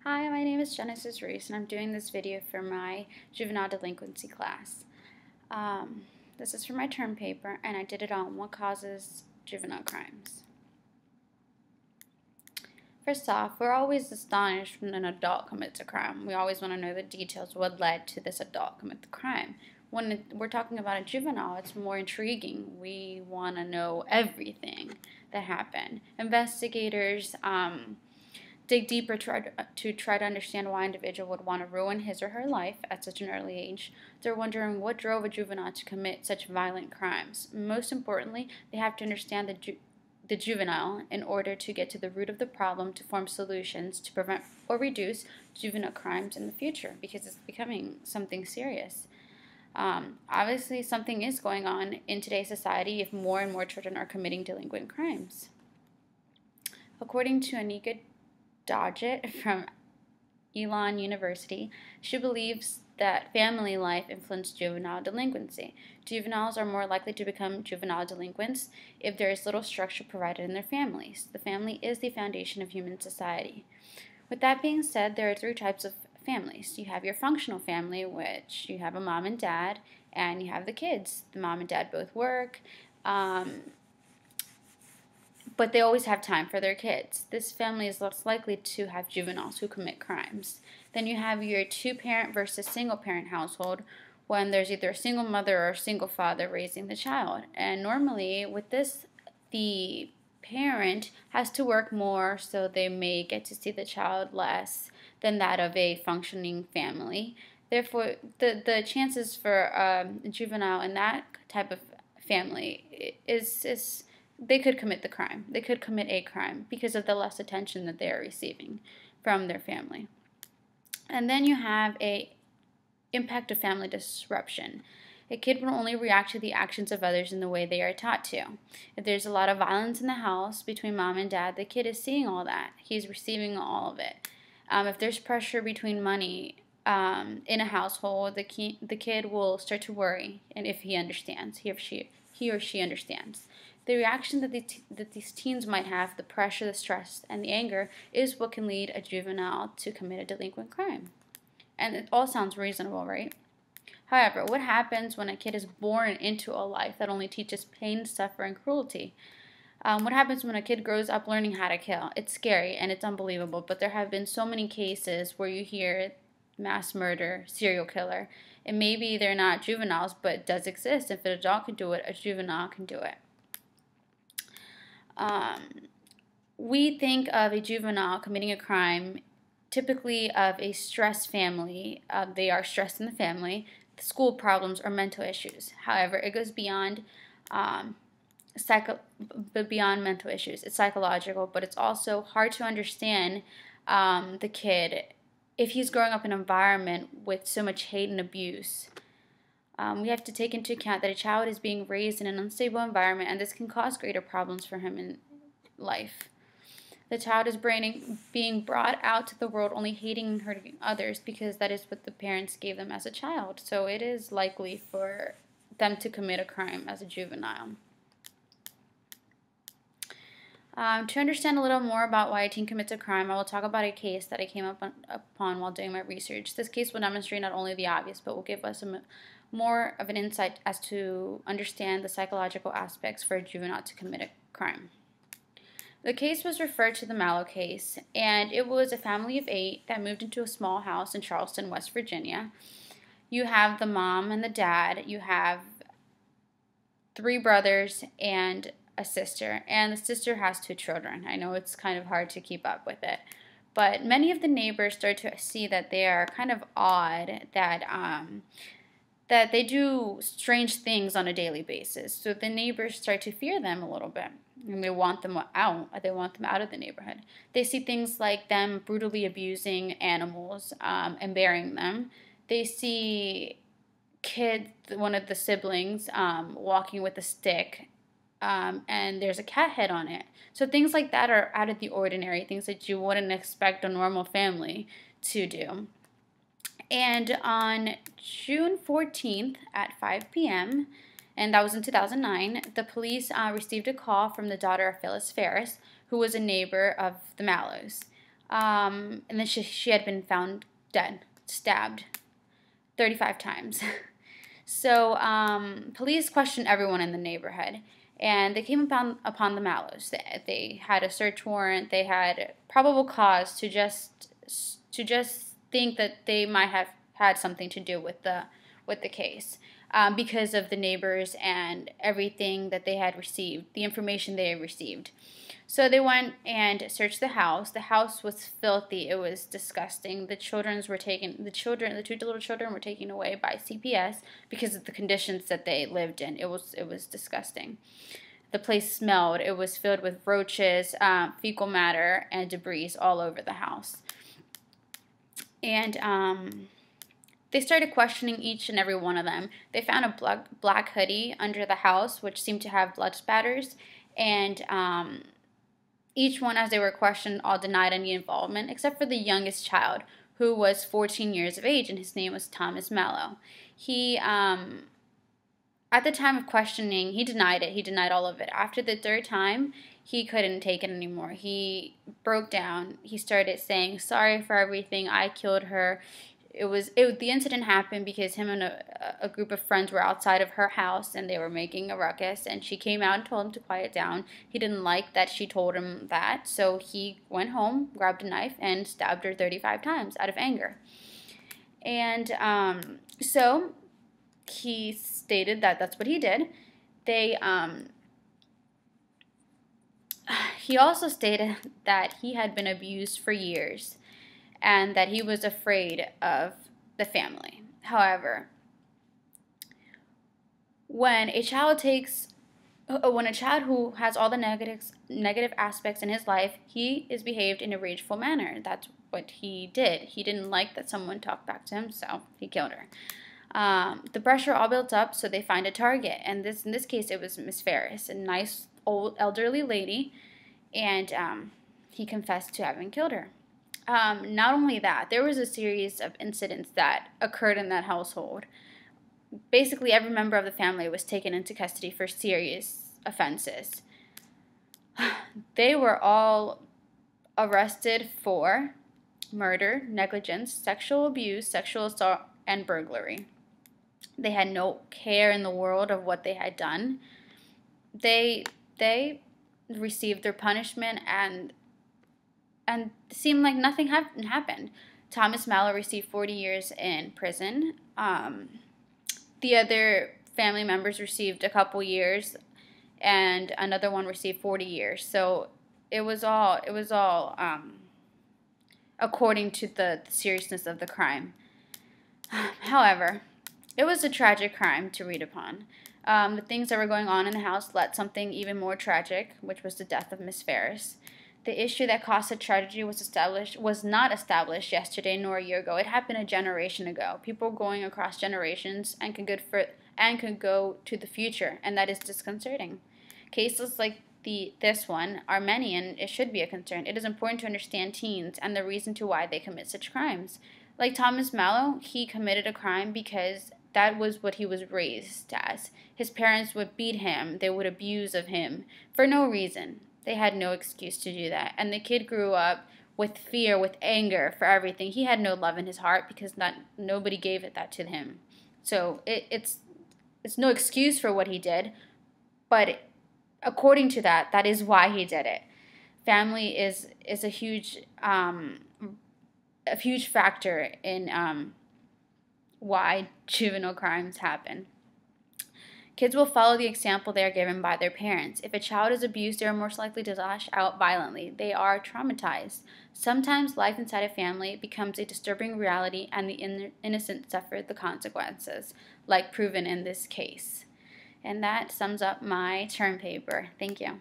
Hi, my name is Genesis Reese, and I'm doing this video for my Juvenile Delinquency class. This is for my term paper, and I did it on what causes juvenile crimes. First off, we're always astonished when an adult commits a crime. We always want to know the details, what led to this adult commit the crime. When we're talking about a juvenile, it's more intriguing. We want to know everything that happened. Investigators dig deeper to try to understand why an individual would want to ruin his or her life at such an early age. They're wondering what drove a juvenile to commit such violent crimes. Most importantly, they have to understand the juvenile in order to get to the root of the problem to form solutions to prevent or reduce juvenile crimes in the future, because it's becoming something serious. Obviously, something is going on in today's society if more and more children are committing delinquent crimes. According to Anika Dodgett from Elon University, she believes that family life influences juvenile delinquency. Juveniles are more likely to become juvenile delinquents if there is little structure provided in their families. The family is the foundation of human society. With that being said, there are three types of families. You have your functional family, which you have a mom and dad, and you have the kids. The mom and dad both work, but they always have time for their kids. This family is less likely to have juveniles who commit crimes. Then you have your two-parent versus single-parent household, when there's either a single mother or a single father raising the child. And normally with this, the parent has to work more, so they may get to see the child less than that of a functioning family. Therefore, the chances for a juvenile in that type of family is they could commit the crime. They could commit a crime because of the less attention that they are receiving from their family. And then you have a impact of family disruption. A kid will only react to the actions of others in the way they are taught to. If there's a lot of violence in the house between mom and dad, the kid is seeing all that. He's receiving all of it. If there's pressure between money in a household, the kid will start to worry, and if he understands, he or she understands. The reaction that these teens might have, the pressure, the stress, and the anger, is what can lead a juvenile to commit a delinquent crime. And it all sounds reasonable, right? However, what happens when a kid is born into a life that only teaches pain, suffering, cruelty? What happens when a kid grows up learning how to kill? It's scary and it's unbelievable, but there have been so many cases where you hear mass murder, serial killer, and maybe they're not juveniles, but it does exist. If an adult can do it, a juvenile can do it. We think of a juvenile committing a crime typically of a stressed family. They are stressed in the family, school problems, or mental issues. However, it goes beyond beyond mental issues. It's psychological, but it's also hard to understand the kid if he's growing up in an environment with so much hate and abuse. We have to take into account that a child is being raised in an unstable environment, and this can cause greater problems for him in life. The child is being brought out to the world only hating and hurting others because that is what the parents gave them as a child. So it is likely for them to commit a crime as a juvenile. To understand a little more about why a teen commits a crime, I will talk about a case that I came upon while doing my research. This case will demonstrate not only the obvious, but will give us more of an insight as to understand the psychological aspects for a juvenile to commit a crime. The case was referred to the Mallow case, and it was a family of 8 that moved into a small house in Charleston, West Virginia. You have the mom and the dad. You have 3 brothers and a sister, and the sister has 2 children. I know it's kind of hard to keep up with it, but many of the neighbors start to see that they are kind of odd, that they do strange things on a daily basis. So the neighbors start to fear them a little bit, and they want them out. They want them out of the neighborhood. They see things like them brutally abusing animals and burying them. They see one of the siblings walking with a stick, and there's a cat head on it. So things like that are out of the ordinary, things that you wouldn't expect a normal family to do. And on June 14th at 5 p.m., and that was in 2009, the police received a call from the daughter of Phyllis Ferris, who was a neighbor of the Mallows. And then she had been found dead, stabbed 35 times. So police questioned everyone in the neighborhood, and they came upon the Mallows. They had a search warrant. They had probable cause to just think that they might have had something to do with the case, because of the neighbors and everything that they had received, the information they had received. So they went and searched the house. The house was filthy. It was disgusting. The two little children were taken away by CPS because of the conditions that they lived in. It was disgusting. The place smelled. It was filled with roaches, fecal matter, and debris all over the house. And they started questioning each and every one of them. They found a black hoodie under the house, which seemed to have blood spatters, and each one, as they were questioned, all denied any involvement, except for the youngest child, who was 14 years of age, and his name was Thomas Mallow. He, at the time of questioning, he denied it. He denied all of it. After the third time, he couldn't take it anymore. He broke down. He started saying, "Sorry for everything. I killed her." The incident happened because him and a group of friends were outside of her house, and they were making a ruckus, and she came out and told him to quiet down. He didn't like that she told him that, so he went home, grabbed a knife, and stabbed her 35 times out of anger. And so he stated that that's what he did. He also stated that he had been abused for years, and that he was afraid of the family. However, when a child who has all the negative aspects in his life, he is behaved in a rageful manner. That's what he did. He didn't like that someone talked back to him, so he killed her. The pressure all built up, so they find a target, and in this case, it was Miss Ferris, a nice old elderly lady, and he confessed to having killed her. Not only that, there was a series of incidents that occurred in that household. Basically, every member of the family was taken into custody for serious offenses. They were all arrested for murder, negligence, sexual abuse, sexual assault, and burglary. They had no care in the world of what they had done. They received their punishment, and seemed like nothing happened. Thomas Mallow received 40 years in prison. The other family members received a couple years, and another one received 40 years. So it was all according to the seriousness of the crime. However, it was a tragic crime to read upon. The things that were going on in the house led something even more tragic, which was the death of Miss Ferris. The issue that caused the tragedy was not established yesterday nor a year ago. It happened a generation ago. People going across generations and can go to the future, and that is disconcerting. Cases like this one are many, and it should be a concern. It is important to understand teens and the reason to why they commit such crimes. Like Thomas Mallow, he committed a crime because that was what he was raised as. His parents would beat him. They would abuse of him for no reason. They had no excuse to do that. And the kid grew up with fear, with anger for everything. He had no love in his heart because nobody gave that to him. So it's no excuse for what he did, but according to that is why he did it. Family is a huge factor in why juvenile crimes happen. Kids will follow the example they are given by their parents. If a child is abused, they are most likely to lash out violently. They are traumatized. Sometimes life inside a family becomes a disturbing reality, and the innocent suffer the consequences, like proven in this case. And that sums up my term paper. Thank you.